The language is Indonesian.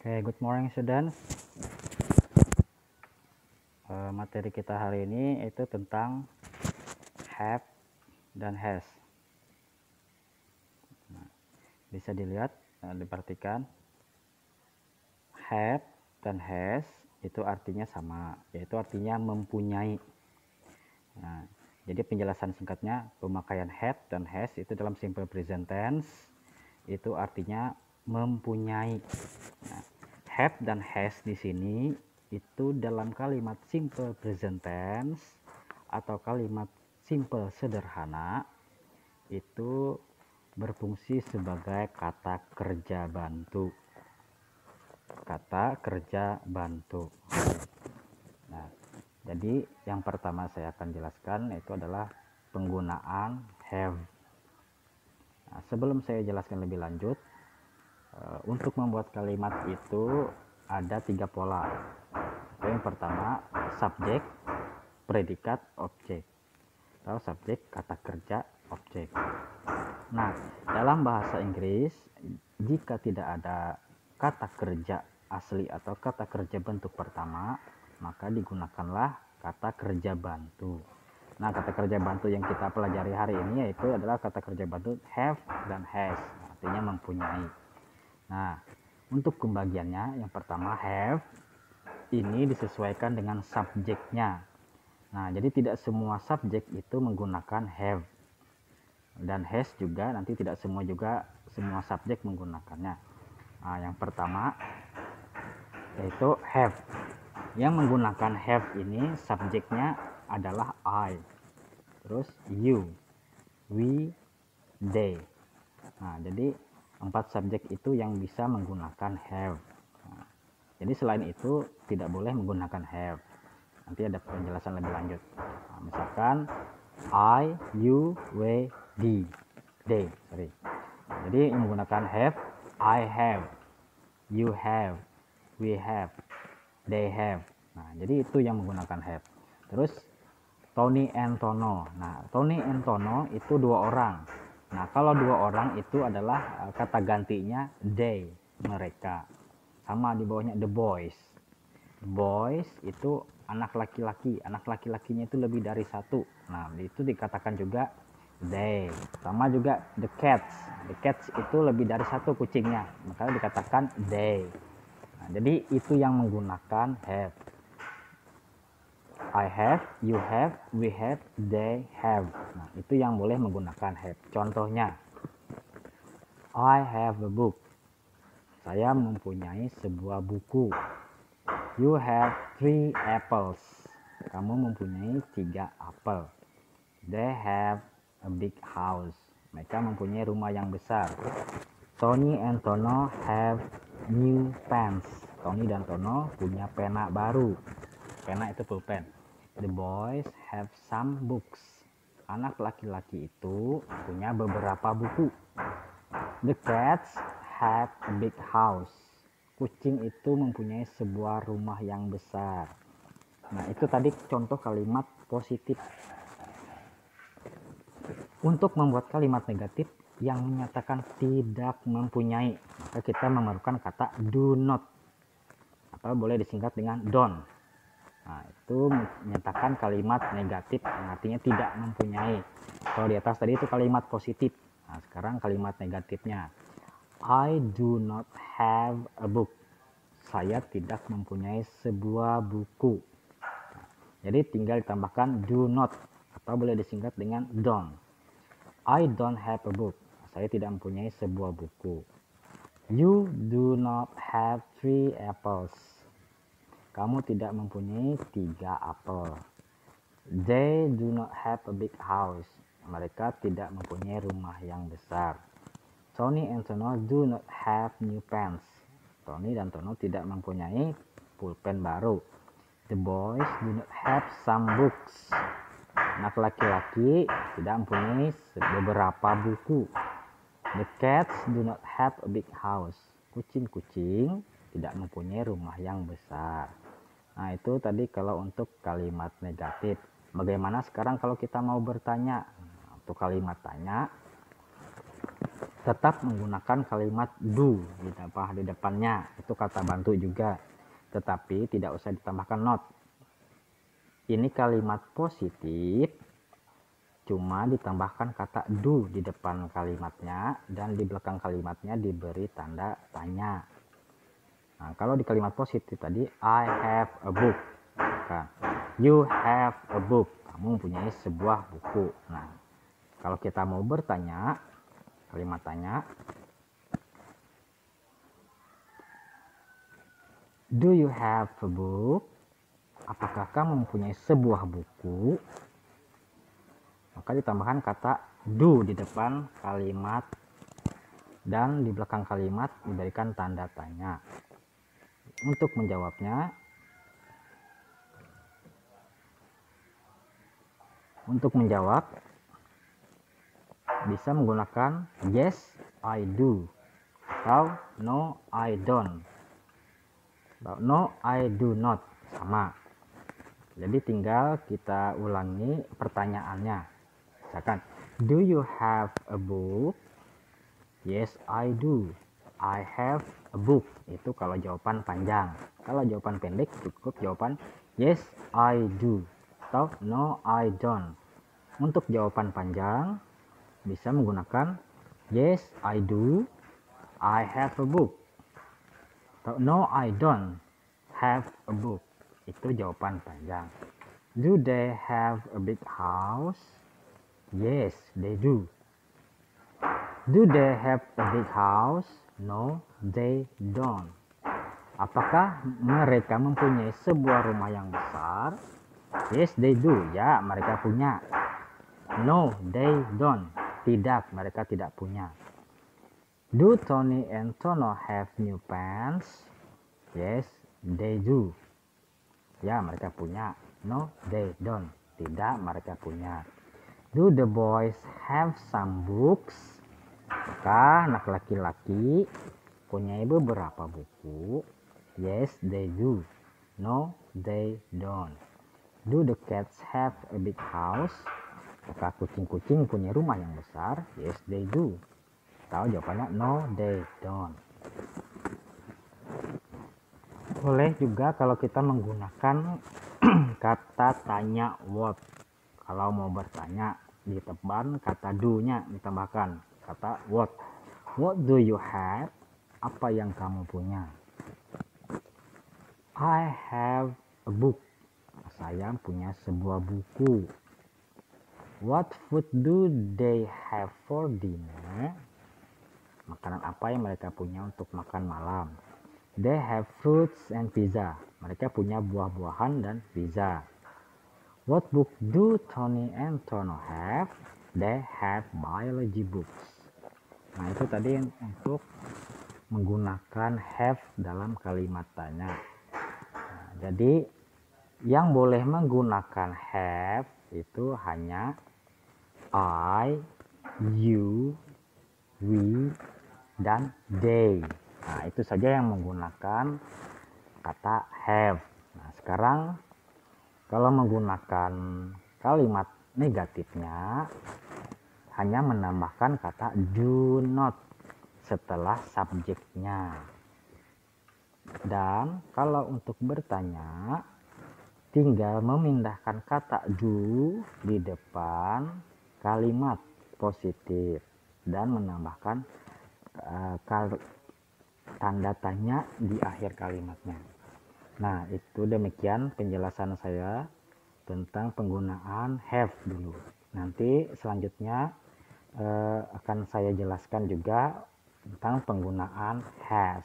Oke, good morning students. Materi kita hari ini itu tentang have dan has. Nah, bisa dilihat, diperhatikan, have dan has itu artinya sama, yaitu artinya mempunyai. Nah, jadi penjelasan singkatnya, pemakaian have dan has itu dalam simple present tense itu artinya mempunyai. Nah, have dan has di sini itu dalam kalimat simple present tense atau kalimat simple sederhana itu berfungsi sebagai kata kerja bantu. Kata kerja bantu. Nah, jadi yang pertama saya akan jelaskan itu adalah penggunaan have. Nah, sebelum saya jelaskan lebih lanjut, untuk membuat kalimat itu ada 3 pola. Yang pertama, subjek, predikat, objek, atau subjek, kata kerja, objek. Nah, dalam bahasa Inggris, jika tidak ada kata kerja asli atau kata kerja bentuk pertama, maka digunakanlah kata kerja bantu. Nah, kata kerja bantu yang kita pelajari hari ini yaitu adalah kata kerja bantu have dan has, artinya mempunyai. Nah, untuk pembagiannya, yang pertama have ini disesuaikan dengan subjeknya. Nah, jadi tidak semua subjek itu menggunakan have, dan has juga nanti tidak semua subjek menggunakannya. Nah, yang pertama yaitu have. Yang menggunakan have ini subjeknya adalah I, terus you, we, they. Nah, jadi 4 subjek itu yang bisa menggunakan have. Nah, jadi selain itu tidak boleh menggunakan have. Nanti ada penjelasan lebih lanjut. Nah, misalkan I, you, we, they. Sorry. Nah, jadi yang menggunakan have, I have, you have, we have, they have. Nah, jadi itu yang menggunakan have. Terus Tony and Tono. Nah, Tony and Tono itu 2 orang. Nah, kalau 2 orang itu adalah kata gantinya they, mereka. Sama di bawahnya the boys. The boys itu anak laki-laki. Anak laki-lakinya itu lebih dari 1. Nah, itu dikatakan juga they. Sama juga the cats. The cats itu lebih dari 1 kucingnya, maka dikatakan they. Nah, jadi itu yang menggunakan have. I have, you have, we have, they have. Nah, itu yang boleh menggunakan have. Contohnya, I have a book. Saya mempunyai sebuah buku. You have 3 apples. Kamu mempunyai 3 apel. They have a big house. Mereka mempunyai rumah yang besar. Tony and Tono have new pens. Tony dan Tono punya pena baru. Pena itu pulpen. The boys have some books. Anak laki-laki itu punya beberapa buku. The cats have a big house. Kucing itu mempunyai sebuah rumah yang besar. Nah, itu tadi contoh kalimat positif. Untuk membuat kalimat negatif yang menyatakan tidak mempunyai, maka kita memerlukan kata do not, atau boleh disingkat dengan don't. Nah, itu menyatakan kalimat negatif yang artinya tidak mempunyai. Kalau di atas tadi itu kalimat positif. Nah, sekarang kalimat negatifnya. I do not have a book. Saya tidak mempunyai sebuah buku. Nah, jadi tinggal ditambahkan do not, atau boleh disingkat dengan don't. I don't have a book. Saya tidak mempunyai sebuah buku. You do not have 3 apples. Kamu tidak mempunyai 3 apel. They do not have a big house. Mereka tidak mempunyai rumah yang besar. Tony and Tono do not have new pens. Tony dan Tono tidak mempunyai pulpen baru. The boys do not have some books. Anak laki-laki tidak mempunyai beberapa buku. The cats do not have a big house. Kucing-kucing tidak mempunyai rumah yang besar. Nah, itu tadi kalau untuk kalimat negatif. Bagaimana sekarang kalau kita mau bertanya? Untuk kalimat tanya, tetap menggunakan kalimat do di depannya, itu kata bantu juga, tetapi tidak usah ditambahkan not. Ini kalimat positif, cuma ditambahkan kata do di depan kalimatnya dan di belakang kalimatnya diberi tanda tanya. Nah, kalau di kalimat positif tadi I have a book, maka you have a book, kamu mempunyai sebuah buku. Nah, kalau kita mau bertanya, kalimat tanya, do you have a book? Apakah kamu mempunyai sebuah buku? Maka ditambahkan kata do di depan kalimat dan di belakang kalimat diberikan tanda tanya. Untuk menjawabnya, bisa menggunakan yes I do atau no I don't atau no I do not, sama. Jadi tinggal kita ulangi pertanyaannya. Misalkan, do you have a book? Yes, I do. I have a book. Itu kalau jawaban panjang. Kalau jawaban pendek cukup jawaban yes, I do atau no, I don't. Untuk jawaban panjang bisa menggunakan yes, I do. I have a book. Atau no, I don't have a book. Itu jawaban panjang. Do they have a big house? Yes, they do. Do they have a big house? No, they don't. Apakah mereka mempunyai sebuah rumah yang besar? Yes, they do. Ya, mereka punya. No, they don't. Tidak, mereka tidak punya. Do Tony and Tono have new pants? Yes, they do. Ya, mereka punya. No, they don't. Tidak, mereka punya. Do the boys have some books? Maka anak laki-laki punya beberapa buku. Yes, they do. No, they don't. Do the cats have a big house? Maka kucing-kucing punya rumah yang besar. Yes, they do. Tahu jawabannya no, they don't. Boleh juga kalau kita menggunakan kata tanya what. Kalau mau bertanya di depan kata do-nya ditambahkan kata what. What do you have? Apa yang kamu punya? I have a book. Saya punya sebuah buku. What food do they have for dinner? Makanan apa yang mereka punya untuk makan malam? They have fruits and pizza. Mereka punya buah-buahan dan pizza. What book do Tony and Tono have? They have biology books. Nah, itu tadi untuk menggunakan have dalam kalimat tanya. Nah, jadi yang boleh menggunakan have itu hanya I, you, we, dan they. Nah, itu saja yang menggunakan kata have. Nah, sekarang kalau menggunakan kalimat negatifnya hanya menambahkan kata do not setelah subjeknya. Dan kalau untuk bertanya tinggal memindahkan kata do di depan kalimat positif dan menambahkan tanda tanya di akhir kalimatnya. Nah, itu demikian penjelasan saya tentang penggunaan have dulu. Nanti selanjutnya akan saya jelaskan juga tentang penggunaan has.